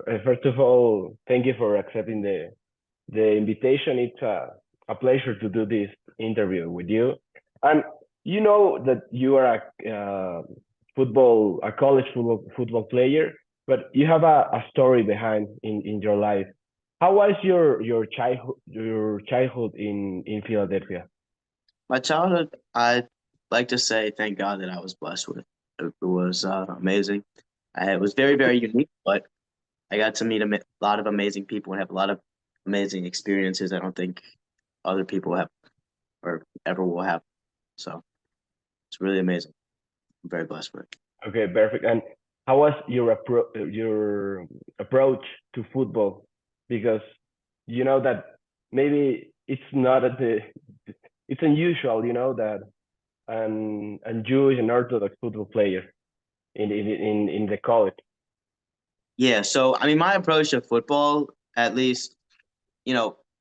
First of all, thank you for accepting the invitation. It's a pleasure to do this interview with you. And you know that you are a college football player, but you have a story behind in your life. How was your childhood in Philadelphia? My childhood, I like to say, thank God that I was blessed with. It was amazing. It was very, very unique, but I got to meet a lot of amazing people and have a lot of amazing experiences I don't think other people have or ever will have. So it's really amazing. I'm very blessed with it. Okay, perfect. And how was your approach to football? Because you know that maybe it's not at the it's unusual, you know, that an Jewish and Orthodox football player in the college. Yeah, so I mean, my approach to football, at least,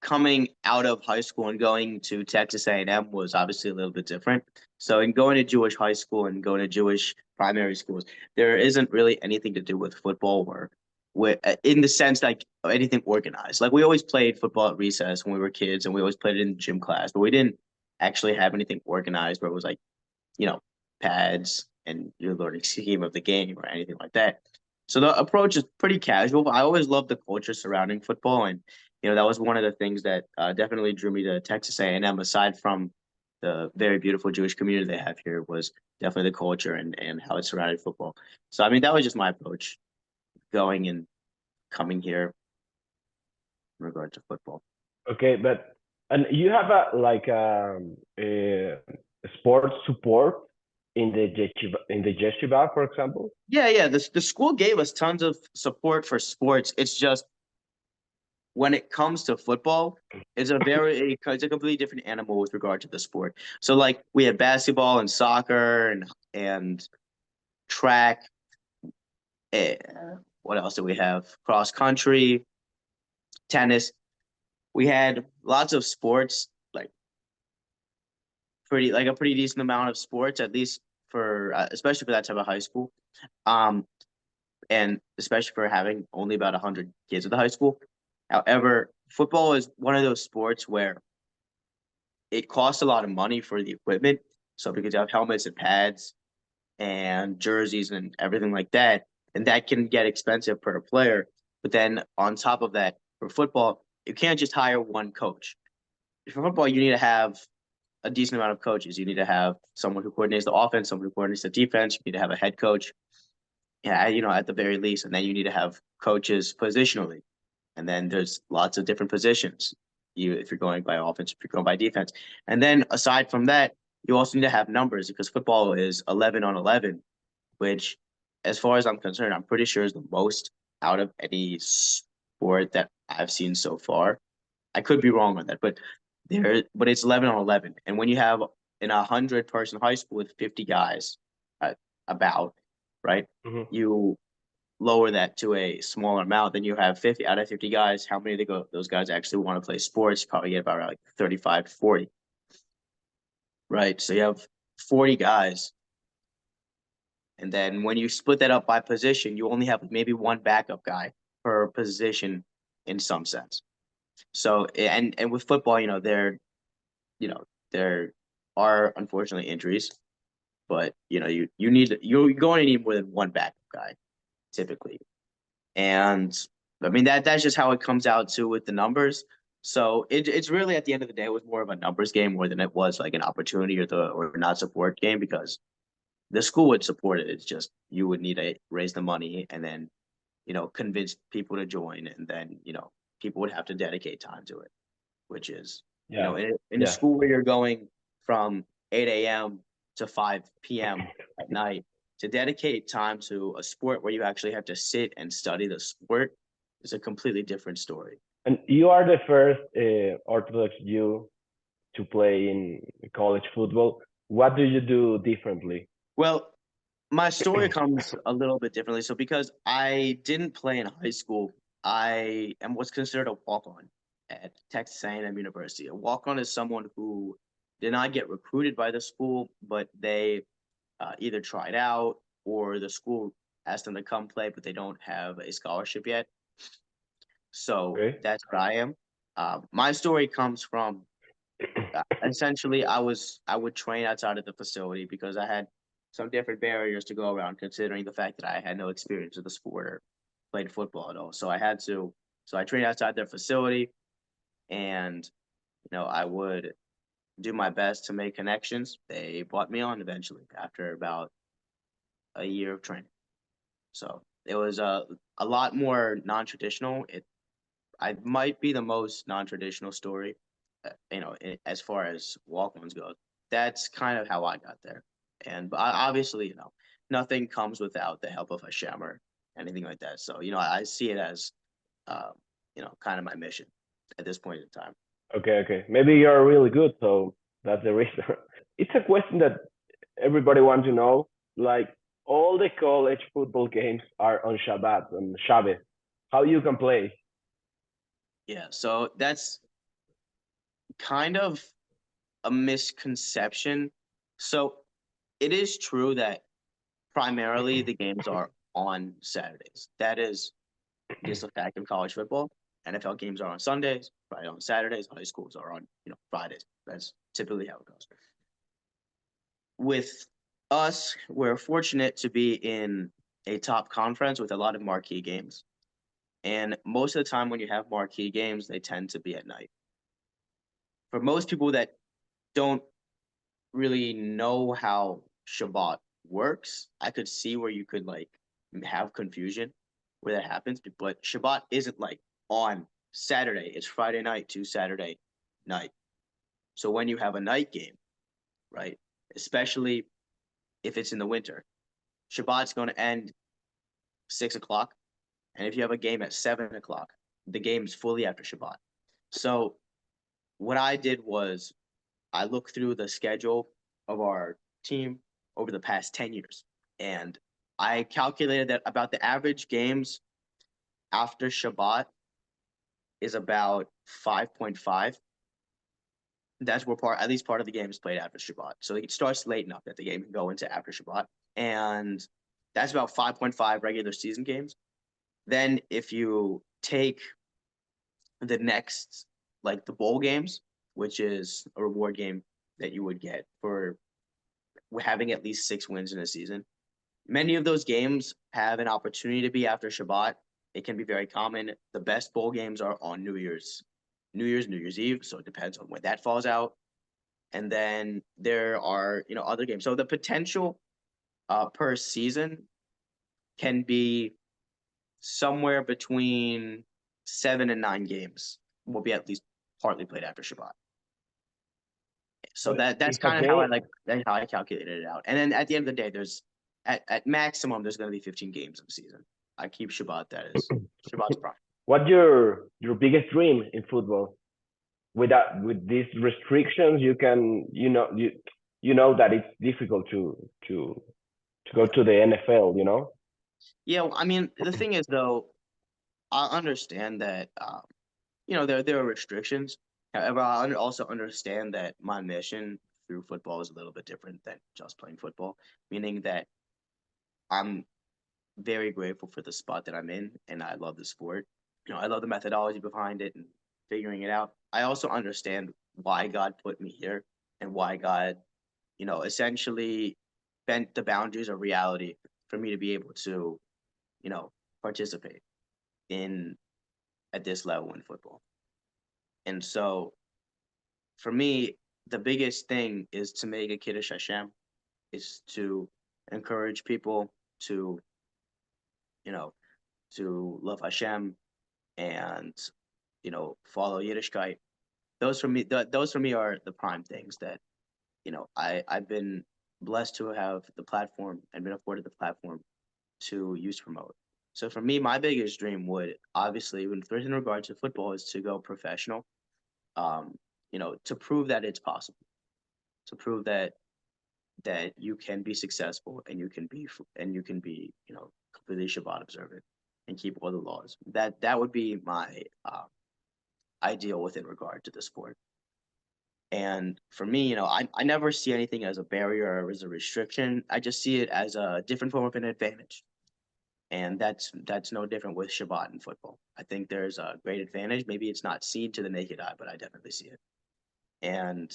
coming out of high school and going to Texas A&M was obviously a little bit different. So in going to Jewish high school and going to Jewish primary schools, there isn't really anything to do with football or in the sense like anything organized. Like we always played football at recess when we were kids and we always played it in gym class, but we didn't actually have anything organized where it was like, you know, pads and your learning scheme of the game or anything like that. So the approach is pretty casual. I always loved the culture surrounding football, and that was one of the things that definitely drew me to Texas A&M. Aside from the very beautiful Jewish community they have here, was definitely the culture and how it surrounded football. So I mean, that was just my approach going and coming here in regard to football. Okay, but and you have a sports support in the yeshiva, for example. Yeah, yeah. The school gave us tons of support for sports. It's just when it comes to football, it's a completely different animal with regard to the sport. So like we have basketball and soccer and track. eh, what else do we have? Cross country, tennis. We had lots of sports, like a pretty decent amount of sports, at least for especially for that type of high school. Um, and especially for having only about 100 kids at the high school. However, football is one of those sports where it costs a lot of money for the equipment. So because you have helmets and pads and jerseys and everything like that, and that can get expensive per player. But then on top of that, for football, you can't just hire one coach. For football, you need to have a decent amount of coaches. You need to have someone who coordinates the offense, someone who coordinates the defense. You need to have a head coach, yeah, at the very least, and then you need to have coaches positionally, and then there's lots of different positions. If you're going by offense, if you're going by defense, and then aside from that, you also need to have numbers because football is 11 on 11, which, as far as I'm concerned, I'm pretty sure is the most out of any sport that I've seen so far. I could be wrong on that, but it's 11 on 11, and when you have in 100-person high school with 50 guys, about right, Mhm. you lower that to a smaller amount, then you have 50 out of 50 guys. How many those guys actually want to play sports? You probably get about like 35 to 40, right? So you have 40 guys. And then when you split that up by position, you only have maybe one backup guy per position in some sense. So and with football, there are unfortunately injuries, but you're going to need more than one backup guy typically. And I mean that's just how it comes out to with the numbers. So it's really at the end of the day, it was more of a numbers game more than it was like an opportunity or not support game because the school would support it. It's just you would need to raise the money and then convince people to join, and then people would have to dedicate time to it, which is Yeah, in a yeah. school where you're going from 8 a.m. to 5 p.m. at night to dedicate time to a sport where you actually have to sit and study the sport is a completely different story. And you are the first Orthodox Jew to play in college football. What do you do differently? Well, my story comes a little bit differently. So because I didn't play in high school, I am what's considered a walk-on at Texas A&M University. A walk-on is someone who did not get recruited by the school, but they either tried out or the school asked them to come play, but they don't have a scholarship yet. So Okay. that's what I am. My story comes from essentially I would train outside of the facility because I had some different barriers to go around, considering the fact that I had no experience with the sport or played football at all. So I had to. So I trained outside their facility, and I would do my best to make connections. They brought me on eventually after about a year of training. So it was a lot more non-traditional. I might be the most non-traditional story, as far as walk-ons go. That's kind of how I got there. And but obviously, nothing comes without the help of Hashem or anything like that. So, I see it as, kind of my mission at this point in time. Okay, okay. Maybe you're really good, so that's the reason. It's a question that everybody wants to know. Like all the college football games are on Shabbat, on Shabbat. How you can play? Yeah, so that's kind of a misconception. So it is true that primarily the games are on Saturdays. That is just a fact in college football. NFL games are on Sundays, right on Saturdays. High schools are on, Fridays. That's typically how it goes. With us, we're fortunate to be in a top conference with a lot of marquee games. And most of the time when you have marquee games, they tend to be at night. For most people that don't really know how Shabbat works, I could see where you could like have confusion where that happens. But Shabbat isn't like on Saturday, it's Friday night to Saturday night. So when you have a night game, right, especially if it's in the winter, Shabbat's going to end 6 o'clock. And if you have a game at 7 o'clock, the game's fully after Shabbat. So what I did was I looked through the schedule of our team over the past 10 years. And I calculated that about the average games after Shabbat is about 5.5. That's where at least part of the game is played after Shabbat. So it starts late enough that the game can go into after Shabbat. And that's about 5.5 regular season games. Then if you take the next, like the bowl games, which is a reward game that you would get for having at least 6 wins in a season. Many of those games have an opportunity to be after Shabbat. It can be very common. The best bowl games are on New Year's Eve. So it depends on when that falls out. And then there are, other games. So the potential per season can be somewhere between 7 and 9 games will be at least partly played after Shabbat. So that's If a kind of how game, that's how I calculated it out. And then at the end of the day, there's at maximum there's going to be 15 games in the season. I keep Shabbat Shabbat's prime. what's your biggest dream in football? With these restrictions, you can you know that it's difficult to go to the NFL. You know. Yeah, well, I mean the thing is though, I understand that there are restrictions. However, I also understand that my mission through football is a little bit different than just playing football, meaning that I'm very grateful for the spot that I'm in, and I love the sport. I love the methodology behind it and figuring it out. I also understand why God put me here and why God, essentially bent the boundaries of reality for me to be able to, participate in at this level in football. And so for me, the biggest thing is to make a Kiddush Hashem, is to encourage people to, you know, to love Hashem and, follow Yiddishkeit. Those for me are the prime things that, I've been blessed to have the platform and been afforded the platform to use to promote. So for me, my biggest dream would obviously, when first in regard to football, is to go professional. To prove that it's possible, to prove that you can be successful and you can be completely Shabbat observant and keep all the laws. That would be my ideal within regard to the sport. And for me, I never see anything as a barrier or as a restriction. I just see it as a different form of an advantage. And that's no different with Shabbat in football. I think there's a great advantage. Maybe it's not seen to the naked eye, but I definitely see it. And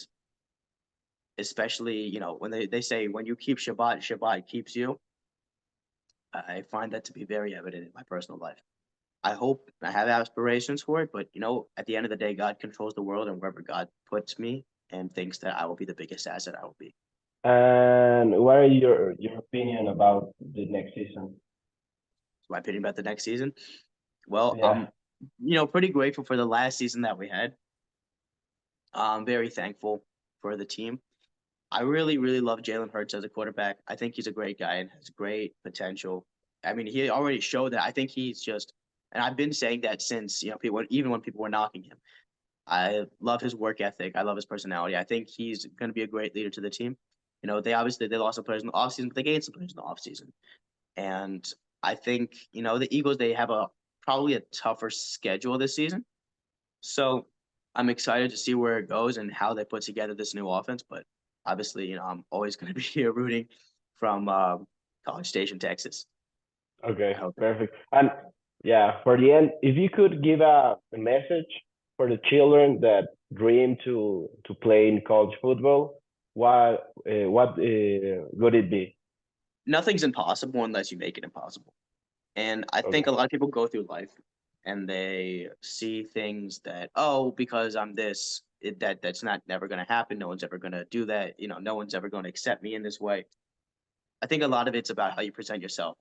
especially, when they say when you keep Shabbat, Shabbat keeps you. I find that to be very evident in my personal life. I hope I have aspirations for it, but at the end of the day, God controls the world, and wherever God puts me and thinks that I will be the biggest asset, I will be. And what are your opinion about the next season? My opinion about the next season. Well, Yeah. pretty grateful for the last season that we had. I'm very thankful for the team. I really, really love Jalen Hurts as a quarterback. I think he's a great guy and has great potential. I mean, he already showed that. I think he's just, and I've been saying that since people, even when people were knocking him. I love his work ethic. I love his personality. I think he's going to be a great leader to the team. They lost some players in the offseason, but they gained some players in the offseason. And I think, the Eagles, they have probably a tougher schedule this season. So I'm excited to see where it goes and how they put together this new offense. But obviously, I'm always going to be here rooting from College Station, Texas. Okay, perfect. And yeah, for the end, if you could give a message for the children that dream to play in college football, what would it be? Nothing's impossible unless you make it impossible. And I think a lot of people go through life and they see things that, because I'm this, that's not never going to happen. No one's ever going to do that. No one's ever going to accept me in this way. I think a lot of it's about how you present yourself.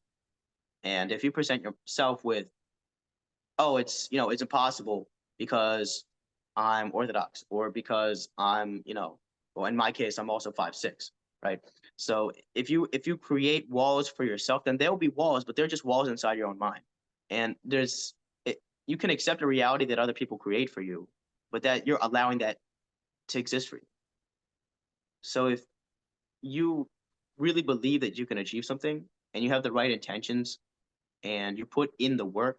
And if you present yourself with, it's impossible because I'm Orthodox or because I'm, well, in my case, I'm also 5'6", right? So if you create walls for yourself, then there will be walls, but they're just walls inside your own mind. And you can accept a reality that other people create for you, but that you're allowing that to exist for you. So if you really believe that you can achieve something and you have the right intentions and you put in the work,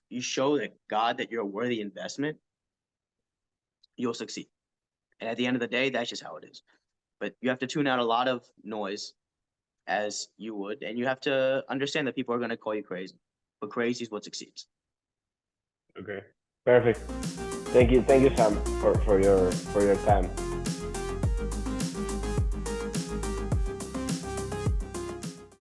you show that God that you're a worthy investment, you'll succeed. And at the end of the day, that's just how it is. But you have to tune out a lot of noise as you would, and you have to understand that people are going to call you crazy, but crazy is what succeeds. Okay, perfect. Thank you, Sam, for your time.